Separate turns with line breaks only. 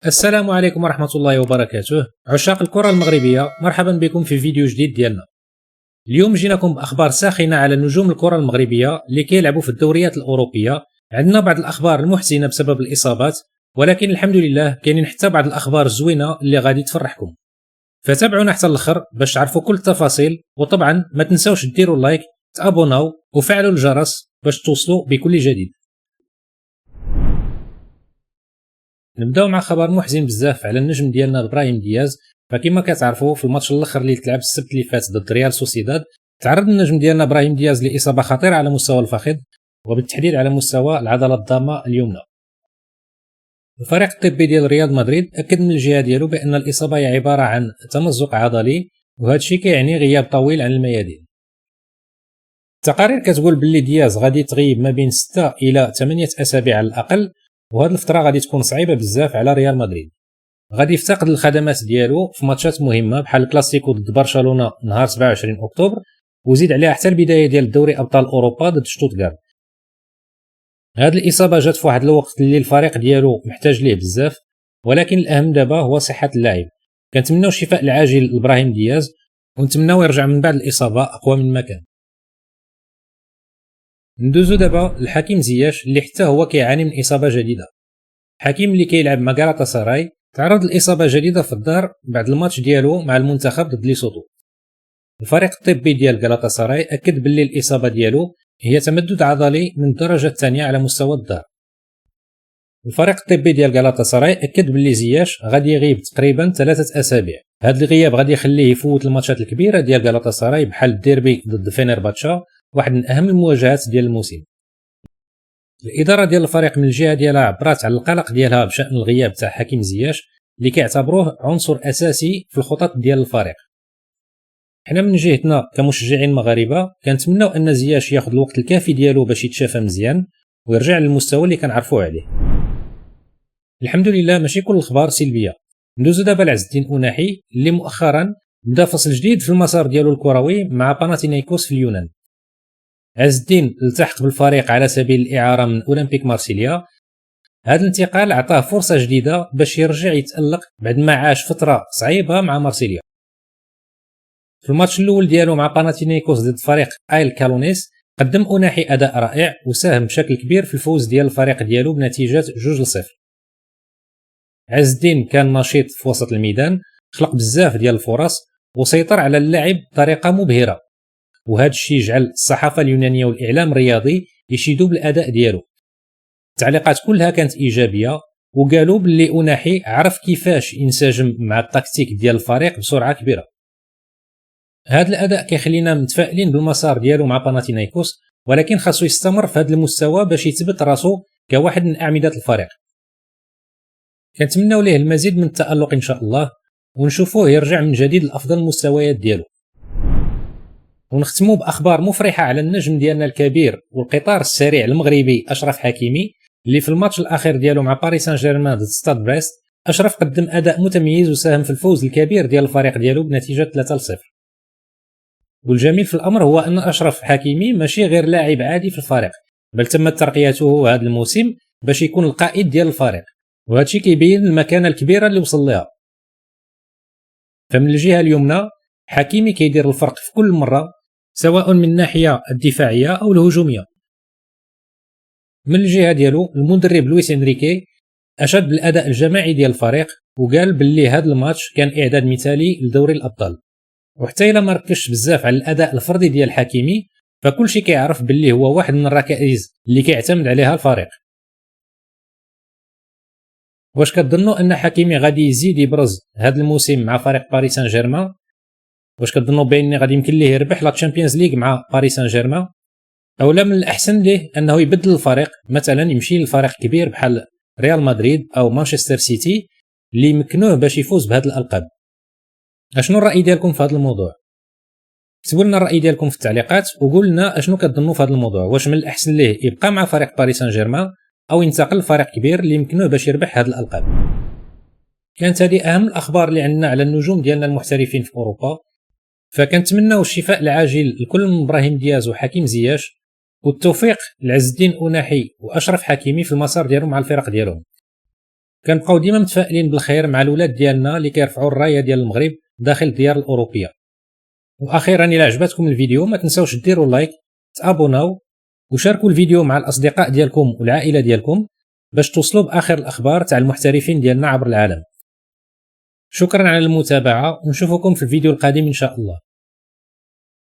السلام عليكم ورحمة الله وبركاته. عشاق الكرة المغربية، مرحبا بكم في فيديو جديد ديالنا. اليوم جيناكم بأخبار ساخنة على نجوم الكرة المغربية اللي كيلعبوا في الدوريات الأوروبية. عندنا بعض الأخبار المحزنة بسبب الإصابات، ولكن الحمد لله كاينين حتى بعض الأخبار الزوينة اللي غادي تفرحكم. فتابعونا حتى الآخر باش تعرفوا كل التفاصيل، وطبعا ما تنساوش ديروا لايك، تابوناو وفعلوا الجرس باش توصلوا بكل جديد. نبداو مع خبر محزن بزاف على النجم ديالنا ابراهيم دياز. فكما كتعرفوا في الماتش الاخر اللي تلعب السبت اللي فات ضد ريال سوسيداد، تعرض النجم ديالنا ابراهيم دياز لاصابه خطيره على مستوى الفخذ، وبالتحديد على مستوى العضله الضامه اليمنى. الفريق الطبي ديال ريال مدريد اكد من الجهه ديالو بان الاصابه هي عباره عن تمزق عضلي، وهذا الشيء كيعني غياب طويل عن الميادين. التقارير كتقول باللي دياز غادي تغيب ما بين 6 الى 8 اسابيع على الاقل، وهذه الفتره غادي تكون صعيبه بزاف على ريال مدريد. غادي يفتقد الخدمات ديالو في ماتشات مهمه بحال الكلاسيكو ضد برشلونه نهار 27 اكتوبر، وزيد عليها حتى البدايه ديال دوري ابطال اوروبا ضد شتوتغارت. هذه الاصابه جات في واحد الوقت اللي الفريق ديالو محتاج ليه بزاف، ولكن الاهم دابا هو صحه اللاعب. كنتمناو الشفاء العاجل لابراهيم دياز، ونتمناو يرجع من بعد الاصابه اقوى من ما كان. ندوزو دابا لحكيم زياش اللي حتى هو كيعاني من اصابه جديده. حكيم اللي كيلعب مع غالاتا سراي تعرض لاصابه جديده في الدار بعد الماتش ديالو مع المنتخب ضد ليسوتو. الفريق الطبي ديال غالاتا سراي اكد باللي الاصابه ديالو هي تمدد عضلي من الدرجه الثانيه على مستوى الدار. الفريق الطبي ديال غالاتا سراي اكد باللي زياش غادي يغيب تقريبا 3 اسابيع. هذا الغياب غادي يخليه يفوت الماتشات الكبيره ديال غالاتا سراي بحال الديربي ضد فينيرباتشا، واحد من اهم المواجهات ديال الموسم. الاداره ديال الفريق من الجهه ديالها عبرات على القلق ديالها بشان الغياب تاع حكيم زياش اللي كيعتبروه عنصر اساسي في الخطط ديال الفريق. حنا من جهتنا كمشجعين مغاربه كنتمناو ان زياش ياخذ الوقت الكافي ديالو باش يتشافى مزيان ويرجع للمستوى اللي كنعرفوه عليه. الحمد لله ماشي كل الاخبار سلبيه. ندوزو دابا لعز الدين أناحي اللي مؤخرا بدا فصل جديد في المسار ديالو الكروي مع باناتينايكوس في اليونان. عز الدين التحق بالفريق على سبيل الإعارة من أولمبيك مارسيليا. هذا الانتقال عطاه فرصة جديدة باش يرجع يتألق بعد ما عاش فترة صعيبة مع مارسيليا. في الماتش الأول ديالو مع باناتينايكوس ضد فريق آيل كالونيس قدم أناحي أداء رائع وساهم بشكل كبير في الفوز ديال الفريق ديالو بنتيجة 2-0. عز الدين كان نشيط في وسط الميدان، خلق بزاف ديال الفرص وسيطر على اللعب بطريقة مبهرة، وهذا الشيء جعل الصحافه اليونانيه والاعلام الرياضي يشيدوا بالاداء ديالو. التعليقات كلها كانت ايجابيه، وقالوا باللي أناحي عرف كيفاش ينسجم مع التكتيك ديال الفريق بسرعه كبيره. هذا الاداء كيخلينا متفائلين بالمسار ديالو مع باناتينايكوس، ولكن خاصو يستمر في هذا المستوى باش يثبت راسو كواحد من اعمده الفريق. كنتمناو ليه المزيد من التالق ان شاء الله، ونشوفوه يرجع من جديد لافضل المستويات ديالو. ونختموا باخبار مفرحه على النجم ديالنا الكبير والقطار السريع المغربي اشرف حكيمي، اللي في الماتش الاخير ديالو مع باريس سان جيرمان ضد ستاد بريست اشرف قدم اداء متميز وساهم في الفوز الكبير ديال الفريق ديالو بنتيجه 3-0. والجميل في الامر هو ان اشرف حكيمي ماشي غير لاعب عادي في الفريق، بل تمت ترقيته هذا الموسم باش يكون القائد ديال الفريق، وهذا الشيء كيبين المكانه الكبيره اللي وصل لها. فمن الجهه اليمنى حكيمي كيدير الفرق في كل مره، سواء من الناحيه الدفاعيه او الهجوميه. من الجهه ديالو المدرب لويس انريكي اشاد بالاداء الجماعي ديال الفريق، وقال باللي هذا الماتش كان اعداد مثالي لدوري الابطال. وحتى الا ما ركزش بزاف على الاداء الفردي ديال حكيمي، فكل شيء كيعرف باللي هو واحد من الركائز اللي كيعتمد عليها الفريق. واش كتظنوا ان حكيمي غادي يزيد يبرز هذا الموسم مع فريق باريس سان جيرمان؟ واش كتظنوا بان غادي يمكن ليه يربح لا تشامبيونز ليغ مع باريس سان جيرمان، او لا من الاحسن ليه انه يبدل الفريق، مثلا يمشي لفريق كبير بحال ريال مدريد او مانشستر سيتي اللي يمكنوه باش يفوز بهذه الالقاب؟ اشنو الراي ديالكم في هذا الموضوع؟ كتبوا لنا الراي ديالكم في التعليقات، وقول لنا اشنو كتظنوا في هذا الموضوع. واش من الاحسن ليه يبقى مع فريق باريس سان جيرمان او ينتقل لفريق كبير اللي يمكنوه باش يربح هذه الالقاب؟ كانت هذه اهم الاخبار اللي عندنا على النجوم ديالنا المحترفين في اوروبا. فكنتمناو الشفاء العاجل لكل من ابراهيم دياز وحكيم زياش، والتوفيق لعز الدين أناحي واشرف حكيمي في المسار ديالهم مع الفرق ديالهم. كنبقاو ديما متفائلين بالخير مع الولاد ديالنا اللي كيرفعوا الرايه ديال المغرب داخل الديار الاوروبيه. واخيرا الى عجبتكم الفيديو ما تنساوش ديروا لايك، تابوناو، وشاركوا الفيديو مع الاصدقاء ديالكم والعائله ديالكم باش توصلوا باخر الاخبار تاع المحترفين ديالنا عبر العالم. شكرا على المتابعه ونشوفكم في الفيديو القادم ان شاء الله.